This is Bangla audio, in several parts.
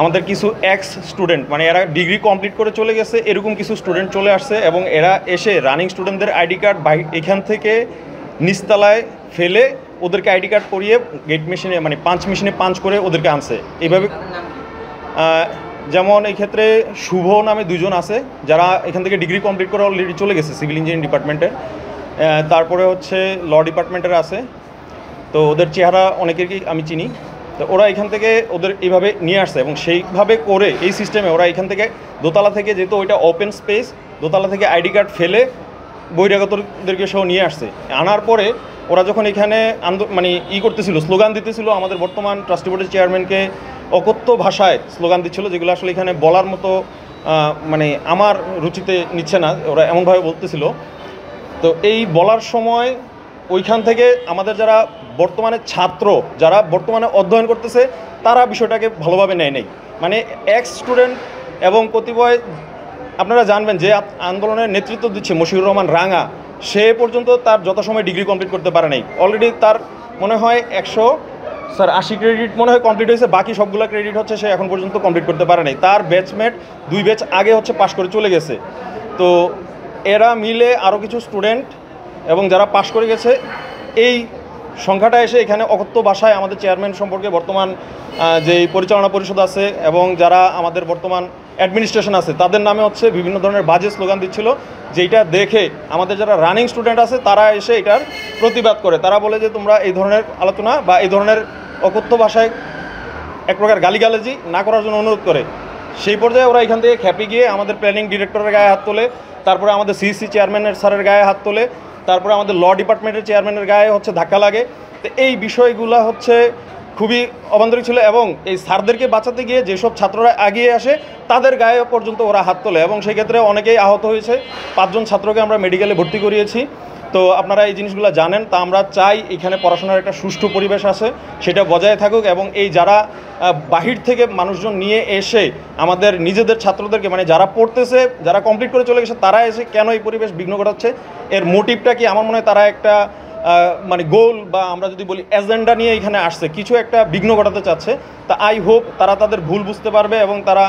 আমাদের কিছু এক্স স্টুডেন্ট মানে এরা ডিগ্রি কমপ্লিট করে চলে গেছে, এরকম কিছু স্টুডেন্ট চলে আসছে এবং এরা এসে রানিং স্টুডেন্টদের আইডি কার্ড এখান থেকে নিচতলায় ফেলে ওদেরকে আইডি কার্ড করিয়ে গেট মেশিনে মানে পাঞ্চ মেশিনে পাঞ্চ করে ওদেরকে আনছে এইভাবে। যেমন এই ক্ষেত্রে শুভ নামে দুজন আছে যারা এখান থেকে ডিগ্রি কমপ্লিট করে অলরেডি চলে গেছে সিভিল ইঞ্জিনিয়ারিং ডিপার্টমেন্টের। তারপরে হচ্ছে ল ডিপার্টমেন্টের আছে, তো ওদের চেহারা অনেকেরই আমি চিনি। তো ওরা এখান থেকে ওদের এইভাবে নিয়ে আসছে এবং সেইভাবে করে এই সিস্টেমে ওরা এখান থেকে দোতলা থেকে, যেহেতু ওইটা ওপেন স্পেস, দোতলা থেকে আইডি কার্ড ফেলে বহিরাগতদেরকে সহ নিয়ে আসছে। আনার পরে ওরা যখন এখানে মানে করতেছিল, স্লোগান দিতেছিল, আমাদের বর্তমান ট্রাস্টি বোর্ডের চেয়ারম্যানকে অকথ্য ভাষায় স্লোগান দিচ্ছিল, যেগুলো আসলে এখানে বলার মতো মানে আমার রুচিতে নিচ্ছে না, ওরা এমনভাবে বলতেছিল। তো এই বলার সময় ওইখান থেকে আমাদের যারা বর্তমানে ছাত্র, যারা বর্তমানে অধ্যয়ন করতেছে, তারা বিষয়টাকে ভালোভাবে নেয় নাই। মানে এক্স স্টুডেন্ট এবং কতিপয় আপনারা জানবেন যে আন্দোলনের নেতৃত্ব দিচ্ছে মশিউর রহমান রাঙা, সে পর্যন্ত তার যথাসময়ে ডিগ্রি কমপ্লিট করতে পারে নাই। অলরেডি তার মনে হয় 180 ক্রেডিট মনে হয় কমপ্লিট হয়েছে, বাকি সবগুলো ক্রেডিট হচ্ছে সে এখন পর্যন্ত কমপ্লিট করতে পারে নাই। তার ব্যাচমেট 2 ব্যাচ আগে হচ্ছে পাশ করে চলে গেছে। তো এরা মিলে আরও কিছু স্টুডেন্ট এবং যারা পাশ করে গেছে, এই সংখ্যাটা এসে এখানে অকথ্য ভাষায় আমাদের চেয়ারম্যান সম্পর্কে বর্তমান যে পরিচালনা পরিষদ আছে এবং যারা আমাদের বর্তমান অ্যাডমিনিস্ট্রেশন আছে তাদের নামে হচ্ছে বিভিন্ন ধরনের বাজে স্লোগান দিচ্ছিল, যেটা দেখে আমাদের যারা রানিং স্টুডেন্ট আছে তারা এসে এটার প্রতিবাদ করে। তারা বলে যে তোমরা এই ধরনের আলোচনা বা এই ধরনের অকথ্য ভাষায় এক প্রকার গালিগালাজি না করার জন্য অনুরোধ করে। সেই পর্যায়ে ওরা এখান থেকে খেপে গিয়ে আমাদের প্ল্যানিং ডিরেক্টরের গায়ে হাত তোলে, তারপরে আমাদের সিইসি চেয়ারম্যানের স্যারের গায়ে হাত তোলে, তারপরে আমাদের ল ডিপার্টমেন্টের চেয়ারম্যানের গায়ে হচ্ছে ধাক্কা লাগে। তো এই বিষয়গুলো হচ্ছে খুবই অবান্তরিক ছিল এবং এই স্যারদেরকে বাঁচাতে গিয়ে যেসব ছাত্ররা এগিয়ে আসে তাদের গায়ে পর্যন্ত ওরা হাত তোলে এবং সেই ক্ষেত্রে অনেকেই আহত হয়েছে। 5 জন ছাত্রকে আমরা মেডিকেলে ভর্তি করিয়েছি। তো আপনারা এই জিনিসগুলো জানেন। তা আমরা চাই এখানে পড়াশোনার একটা সুষ্ঠু পরিবেশ আছে, সেটা বজায় থাকুক এবং এই যারা বাহির থেকে মানুষজন নিয়ে এসে আমাদের নিজেদের ছাত্রদেরকে মানে যারা পড়তেছে, যারা কমপ্লিট করে চলে গেছে, তারা এসে কেন এই পরিবেশ বিঘ্ন ঘটাচ্ছে, এর মোটিভটা কি? আমার মনে হয় তারা একটা মানে গোল বা আমরা যদি বলি এজেন্ডা নিয়ে এখানে আসছে, কিছু একটা বিঘ্ন ঘটাতে চাচ্ছে। তা আই হোপ তারা তাদের ভুল বুঝতে পারবে এবং তারা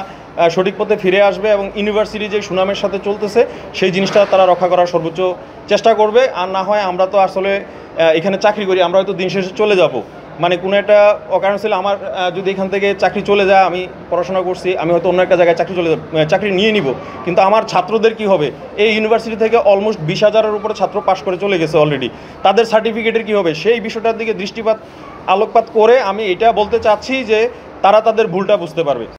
সঠিক পথে ফিরে আসবে এবং ইউনিভার্সিটি যে সুনামের সাথে চলতেছে সেই জিনিসটা তারা রক্ষা করার সর্বোচ্চ চেষ্টা করবে। আর না হয় আমরা তো আসলে এখানে চাকরি করি, আমরা হয়তো দিন শেষে চলে যাব, মানে কোনো একটা অকারণ ছিল আমার যদি এখান থেকে চাকরি চলে যায়, আমি পড়াশোনা করছি, আমি হয়তো অন্য একটা জায়গায় চাকরি নিয়ে নিব, কিন্তু আমার ছাত্রদের কি হবে? এই ইউনিভার্সিটি থেকে অলমোস্ট 20,000-এর উপরে ছাত্র পাশ করে চলে গেছে অলরেডি, তাদের সার্টিফিকেটের কি হবে? সেই বিষয়টার দিকে আলোকপাত করে আমি এটা বলতে চাচ্ছি যে তারা তাদের ভুলটা বুঝতে পারবে।